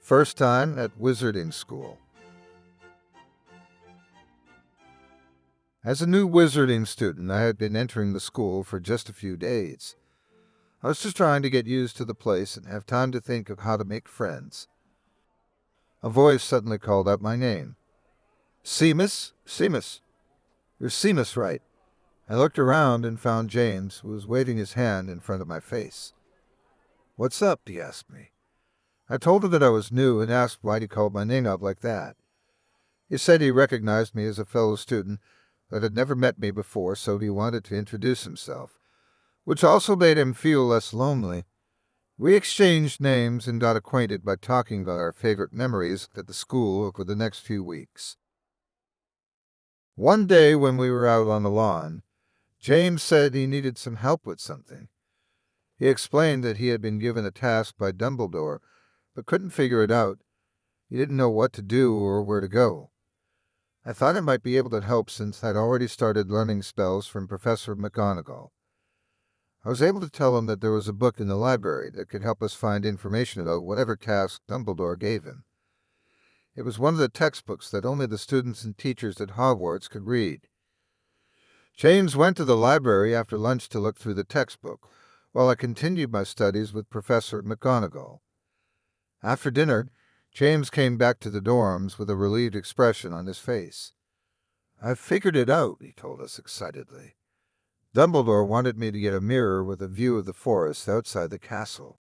First time at wizarding school. As a new wizarding student, I had been entering the school for just a few days. I was just trying to get used to the place and have time to think of how to make friends. A voice suddenly called out my name. Seamus? Seamus. You're Seamus, right? I looked around and found James, who was waving his hand in front of my face. What's up? He asked me. I told him that I was new and asked why he called my name out like that. He said he recognized me as a fellow student that had never met me before, so he wanted to introduce himself, which also made him feel less lonely. We exchanged names and got acquainted by talking about our favorite memories at the school over the next few weeks. One day when we were out on the lawn, James said he needed some help with something. He explained that he had been given a task by Dumbledore, but couldn't figure it out. He didn't know what to do or where to go. I thought I might be able to help since I'd already started learning spells from Professor McGonagall. I was able to tell him that there was a book in the library that could help us find information about whatever task Dumbledore gave him. It was one of the textbooks that only the students and teachers at Hogwarts could read. James went to the library after lunch to look through the textbook, while I continued my studies with Professor McGonagall. After dinner, James came back to the dorms with a relieved expression on his face. "I've figured it out," he told us excitedly. Dumbledore wanted me to get a mirror with a view of the forest outside the castle.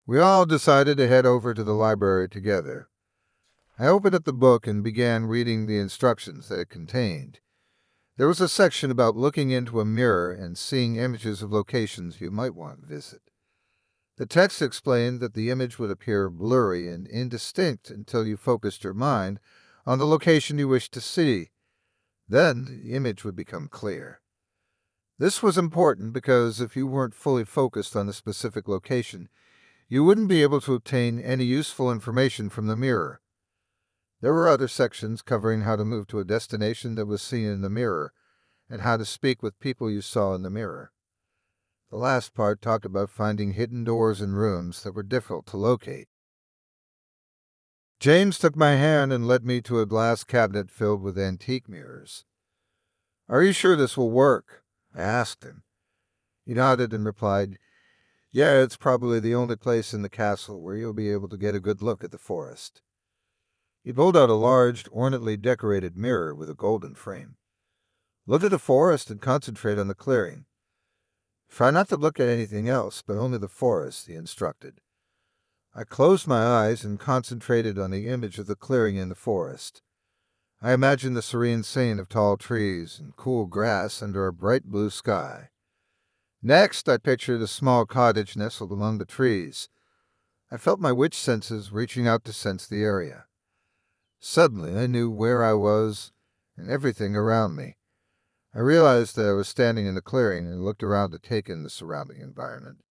We all decided to head over to the library together. I opened up the book and began reading the instructions that it contained. There was a section about looking into a mirror and seeing images of locations you might want to visit. The text explained that the image would appear blurry and indistinct until you focused your mind on the location you wished to see. Then the image would become clear. This was important because if you weren't fully focused on a specific location, you wouldn't be able to obtain any useful information from the mirror. There were other sections covering how to move to a destination that was seen in the mirror and how to speak with people you saw in the mirror. The last part talked about finding hidden doors in rooms that were difficult to locate. James took my hand and led me to a glass cabinet filled with antique mirrors. "Are you sure this will work?" I asked him. He nodded and replied, "Yeah, it's probably the only place in the castle where you'll be able to get a good look at the forest." He pulled out a large, ornately decorated mirror with a golden frame. "Look at the forest and concentrate on the clearing. Try not to look at anything else, but only the forest," he instructed. I closed my eyes and concentrated on the image of the clearing in the forest. I imagined the serene scene of tall trees and cool grass under a bright blue sky. Next, I pictured a small cottage nestled among the trees. I felt my witch senses reaching out to sense the area. Suddenly, I knew where I was and everything around me. I realized that I was standing in the clearing and looked around to take in the surrounding environment.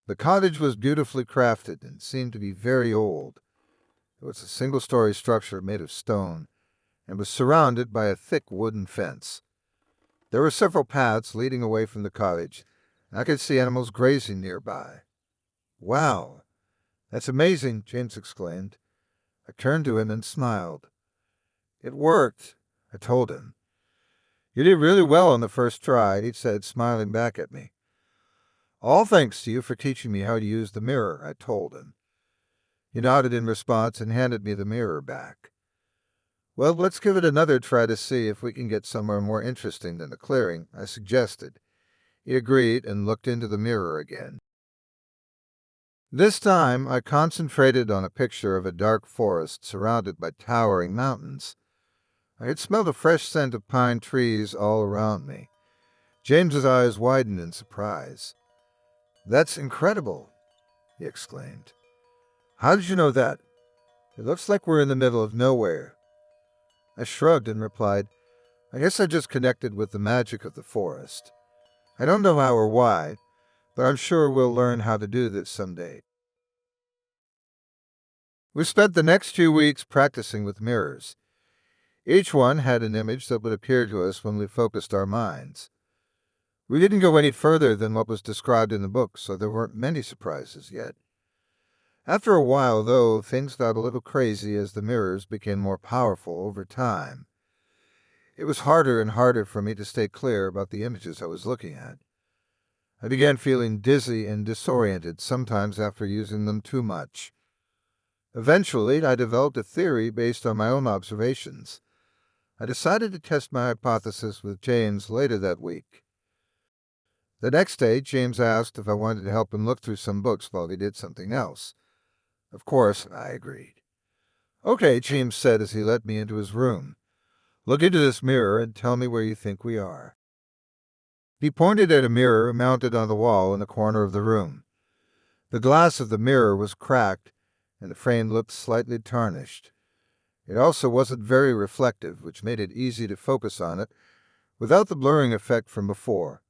The cottage was beautifully crafted and seemed to be very old. It was a single-story structure made of stone and was surrounded by a thick wooden fence. There were several paths leading away from the cottage, and I could see animals grazing nearby. "Wow, that's amazing," James exclaimed. I turned to him and smiled. "It worked," I told him. "You did really well on the first try," he said, smiling back at me. "All thanks to you for teaching me how to use the mirror," I told him. He nodded in response and handed me the mirror back. "Well, let's give it another try to see if we can get somewhere more interesting than the clearing," I suggested. He agreed and looked into the mirror again. This time, I concentrated on a picture of a dark forest surrounded by towering mountains. I had smelled a fresh scent of pine trees all around me. James's eyes widened in surprise. "That's incredible," he exclaimed. "How did you know that? It looks like we're in the middle of nowhere." I shrugged and replied, "I guess I just connected with the magic of the forest. I don't know how or why, but I'm sure we'll learn how to do this someday." We spent the next few weeks practicing with mirrors. Each one had an image that would appear to us when we focused our minds. We didn't go any further than what was described in the book, so there weren't many surprises yet. After a while, though, things got a little crazy as the mirrors became more powerful over time. It was harder and harder for me to stay clear about the images I was looking at. I began feeling dizzy and disoriented, sometimes after using them too much. Eventually, I developed a theory based on my own observations. I decided to test my hypothesis with James later that week. The next day, James asked if I wanted to help him look through some books while he did something else. Of course, I agreed. Okay, James said as he led me into his room. Look into this mirror and tell me where you think we are. He pointed at a mirror mounted on the wall in the corner of the room. The glass of the mirror was cracked, and the frame looked slightly tarnished. It also wasn't very reflective, which made it easy to focus on it without the blurring effect from before.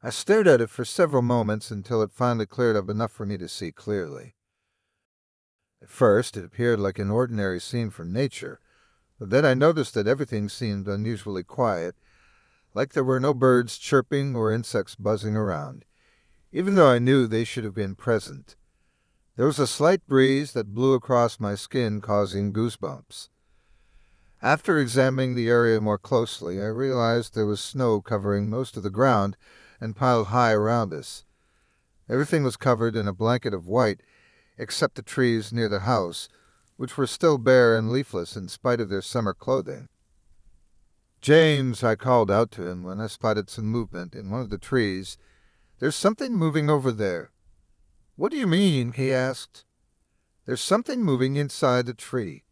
I stared at it for several moments until it finally cleared up enough for me to see clearly. At first, it appeared like an ordinary scene from nature, but then I noticed that everything seemed unusually quiet, like there were no birds chirping or insects buzzing around, even though I knew they should have been present. There was a slight breeze that blew across my skin, causing goosebumps. After examining the area more closely, I realized there was snow covering most of the ground and piled high around us. Everything was covered in a blanket of white, except the trees near the house, which were still bare and leafless in spite of their summer clothing. James, I called out to him when I spotted some movement in one of the trees. There's something moving over there. What do you mean? He asked. There's something moving inside the tree.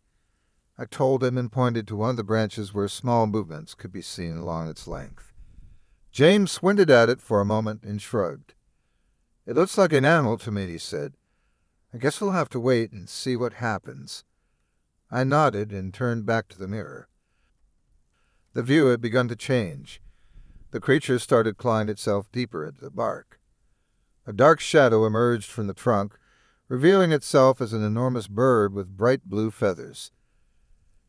I told him and pointed to one of the branches where small movements could be seen along its length. James squinted at it for a moment and shrugged. It looks like an animal to me, he said. I guess we'll have to wait and see what happens. I nodded and turned back to the mirror. The view had begun to change. The creature started clawing itself deeper into the bark. A dark shadow emerged from the trunk, revealing itself as an enormous bird with bright blue feathers.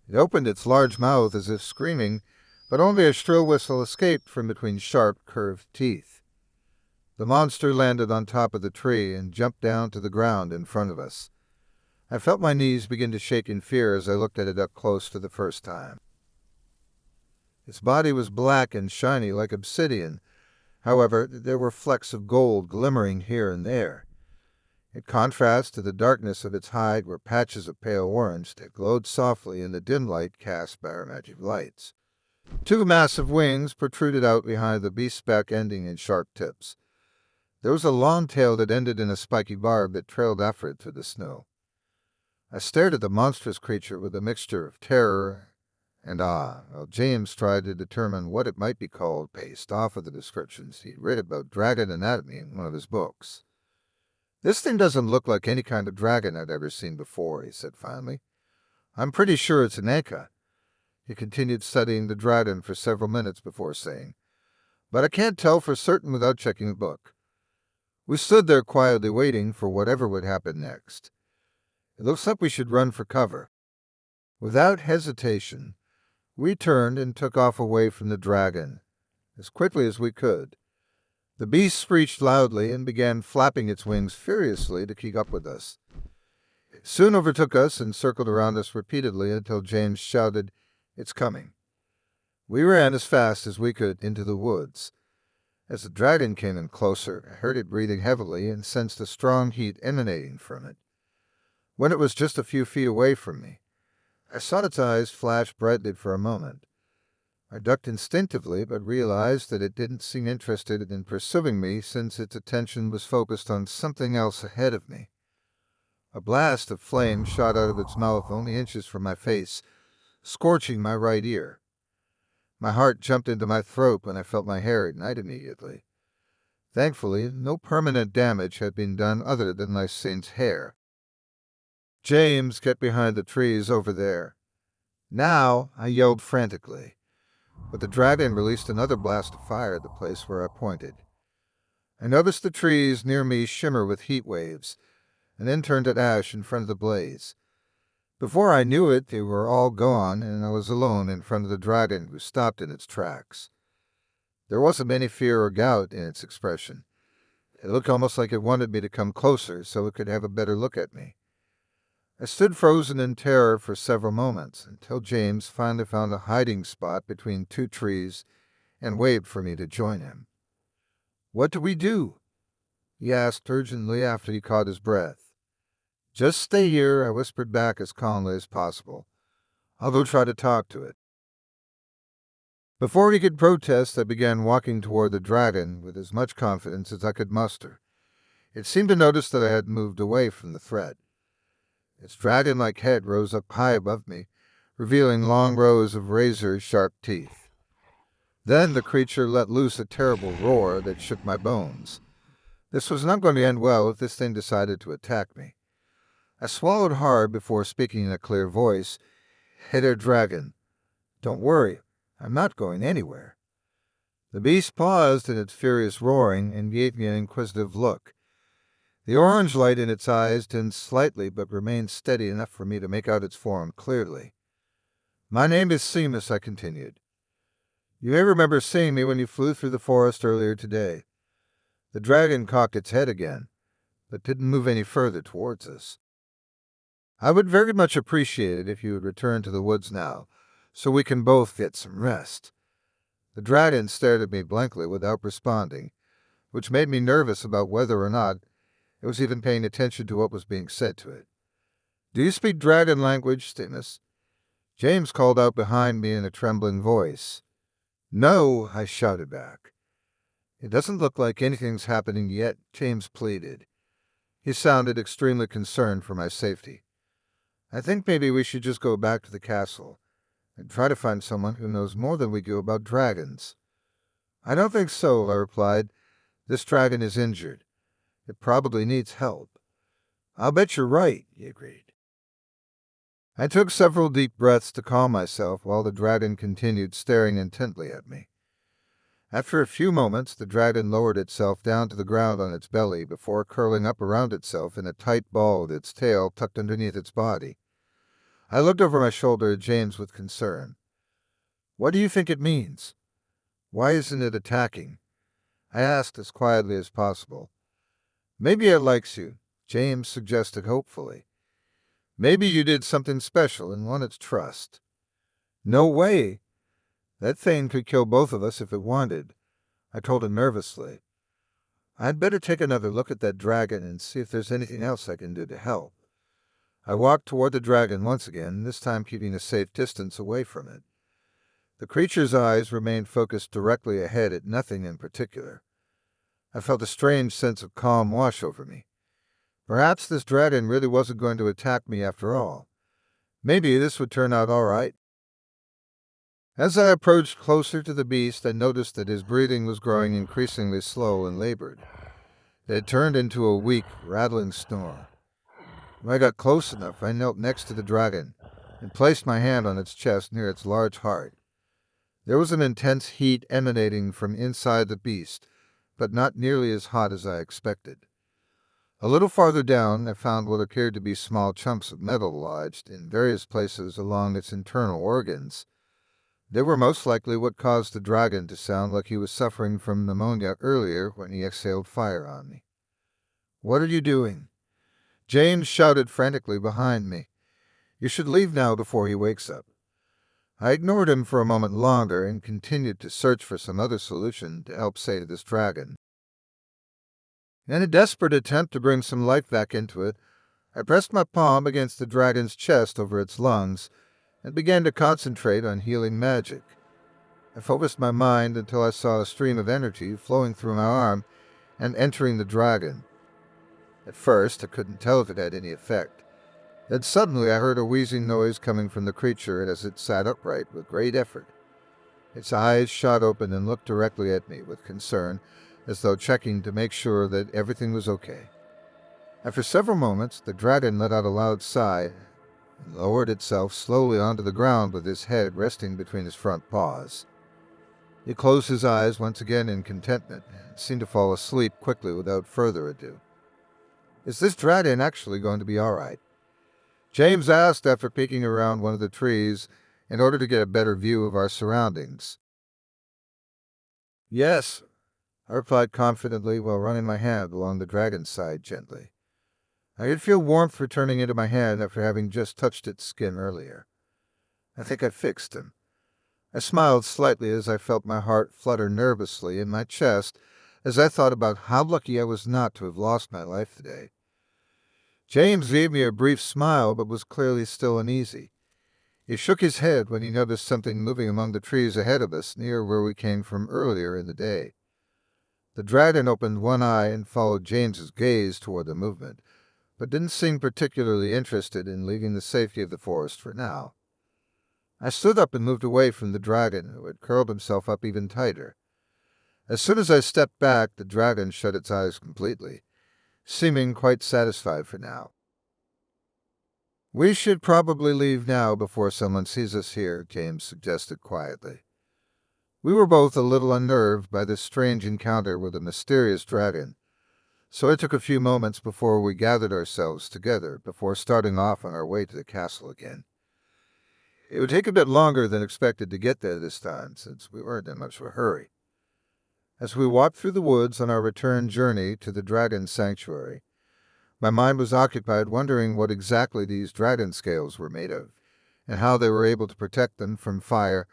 It opened its large mouth as if screaming, but only a shrill whistle escaped from between sharp, curved teeth. The monster landed on top of the tree and jumped down to the ground in front of us. I felt my knees begin to shake in fear as I looked at it up close for the first time. Its body was black and shiny like obsidian. However, there were flecks of gold glimmering here and there. In contrast to the darkness of its hide were patches of pale orange that glowed softly in the dim light cast by our magic lights. Two massive wings protruded out behind the beast's back, ending in sharp tips. There was a long tail that ended in a spiky barb that trailed after it through the snow. I stared at the monstrous creature with a mixture of terror and awe, while James tried to determine what it might be called based off of the descriptions he'd read about dragon anatomy in one of his books. This thing doesn't look like any kind of dragon I'd ever seen before, he said finally. I'm pretty sure it's an Eka. He continued studying the dragon for several minutes before saying, but I can't tell for certain without checking the book. We stood there quietly waiting for whatever would happen next. It looks like we should run for cover. Without hesitation, we turned and took off away from the dragon, as quickly as we could. The beast screeched loudly and began flapping its wings furiously to keep up with us. It soon overtook us and circled around us repeatedly until James shouted, "It's coming." We ran as fast as we could into the woods. As the dragon came in closer, I heard it breathing heavily and sensed a strong heat emanating from it. When it was just a few feet away from me, I saw its eyes flash brightly for a moment. I ducked instinctively, but realized that it didn't seem interested in pursuing me since its attention was focused on something else ahead of me. A blast of flame shot out of its mouth only inches from my face, scorching my right ear. My heart jumped into my throat when I felt my hair ignite immediately. Thankfully, no permanent damage had been done other than my saint's hair. James, get behind the trees over there. Now, I yelled frantically, but the dragon released another blast of fire at the place where I pointed. I noticed the trees near me shimmer with heat waves, and then turned to ash in front of the blaze. Before I knew it, they were all gone, and I was alone in front of the dragon, who stopped in its tracks. There wasn't any fear or doubt in its expression. It looked almost like it wanted me to come closer so it could have a better look at me. I stood frozen in terror for several moments until James finally found a hiding spot between two trees and waved for me to join him. "What do we do?" he asked urgently after he caught his breath. "Just stay here," I whispered back as calmly as possible. "I'll go try to talk to it." Before he could protest, I began walking toward the dragon with as much confidence as I could muster. It seemed to notice that I had moved away from the threat. Its dragon-like head rose up high above me, revealing long rows of razor-sharp teeth. Then the creature let loose a terrible roar that shook my bones. This was not going to end well if this thing decided to attack me. I swallowed hard before speaking in a clear voice. "Hey there, dragon. Don't worry. I'm not going anywhere." The beast paused in its furious roaring and gave me an inquisitive look. The orange light in its eyes dimmed slightly but remained steady enough for me to make out its form clearly. "My name is Seamus," I continued. "You may remember seeing me when you flew through the forest earlier today." The dragon cocked its head again, but didn't move any further towards us. "I would very much appreciate it if you would return to the woods now, so we can both get some rest." The dragon stared at me blankly without responding, which made me nervous about whether or not it was even paying attention to what was being said to it. "Do you speak dragon language, Seamus?" James called out behind me in a trembling voice. "No," I shouted back. "It doesn't look like anything's happening yet," James pleaded. He sounded extremely concerned for my safety. "I think maybe we should just go back to the castle and try to find someone who knows more than we do about dragons." "I don't think so," I replied. "This dragon is injured. It probably needs help." "I'll bet you're right," he agreed. I took several deep breaths to calm myself while the dragon continued staring intently at me. After a few moments, the dragon lowered itself down to the ground on its belly before curling up around itself in a tight ball with its tail tucked underneath its body. I looked over my shoulder at James with concern. "What do you think it means? Why isn't it attacking?" I asked as quietly as possible. "Maybe it likes you," James suggested hopefully. "Maybe you did something special and won its trust." "No way! That thing could kill both of us if it wanted," I told him nervously. "I'd better take another look at that dragon and see if there's anything else I can do to help." I walked toward the dragon once again, this time keeping a safe distance away from it. The creature's eyes remained focused directly ahead at nothing in particular. I felt a strange sense of calm wash over me. Perhaps this dragon really wasn't going to attack me after all. Maybe this would turn out all right. As I approached closer to the beast, I noticed that his breathing was growing increasingly slow and labored. It had turned into a weak, rattling snore. When I got close enough, I knelt next to the dragon and placed my hand on its chest near its large heart. There was an intense heat emanating from inside the beast, but not nearly as hot as I expected. A little farther down, I found what appeared to be small chunks of metal lodged in various places along its internal organs. They were most likely what caused the dragon to sound like he was suffering from pneumonia earlier when he exhaled fire on me. "What are you doing?" James shouted frantically behind me. "You should leave now before he wakes up." I ignored him for a moment longer and continued to search for some other solution to help save this dragon. In a desperate attempt to bring some life back into it, I pressed my palm against the dragon's chest over its lungs and began to concentrate on healing magic. I focused my mind until I saw a stream of energy flowing through my arm and entering the dragon. At first, I couldn't tell if it had any effect. Then suddenly I heard a wheezing noise coming from the creature as it sat upright with great effort. Its eyes shot open and looked directly at me with concern, as though checking to make sure that everything was okay. After several moments, the dragon let out a loud sigh and lowered itself slowly onto the ground with his head resting between his front paws. He closed his eyes once again in contentment and seemed to fall asleep quickly without further ado. "Is this dragon actually going to be all right?" James asked after peeking around one of the trees in order to get a better view of our surroundings. "Yes, I replied confidently while running my hand along the dragon's side gently. I could feel warmth returning into my hand after having just touched its skin earlier. I think I fixed him. I smiled slightly as I felt my heart flutter nervously in my chest as I thought about how lucky I was not to have lost my life today. James gave me a brief smile but was clearly still uneasy. He shook his head when he noticed something moving among the trees ahead of us near where we came from earlier in the day. The dragon opened one eye and followed James's gaze toward the movement, but didn't seem particularly interested in leaving the safety of the forest for now. I stood up and moved away from the dragon, who had curled himself up even tighter. As soon as I stepped back, the dragon shut its eyes completely, seeming quite satisfied for now. "We should probably leave now before someone sees us here," James suggested quietly. We were both a little unnerved by this strange encounter with a mysterious dragon, so it took a few moments before we gathered ourselves together before starting off on our way to the castle again. It would take a bit longer than expected to get there this time, since we weren't in much of a hurry. As we walked through the woods on our return journey to the dragon sanctuary, my mind was occupied wondering what exactly these dragon scales were made of, and how they were able to protect them from fire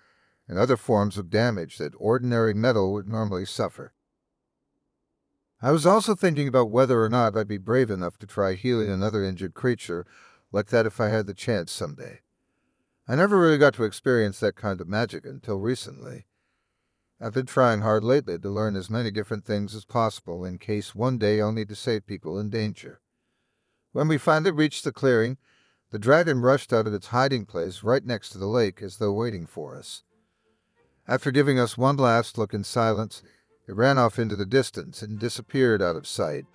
and other forms of damage that ordinary metal would normally suffer. I was also thinking about whether or not I'd be brave enough to try healing another injured creature like that if I had the chance someday. I never really got to experience that kind of magic until recently. I've been trying hard lately to learn as many different things as possible in case one day I'll need to save people in danger. When we finally reached the clearing, the dragon rushed out of its hiding place right next to the lake as though waiting for us. After giving us one last look in silence, it ran off into the distance and disappeared out of sight,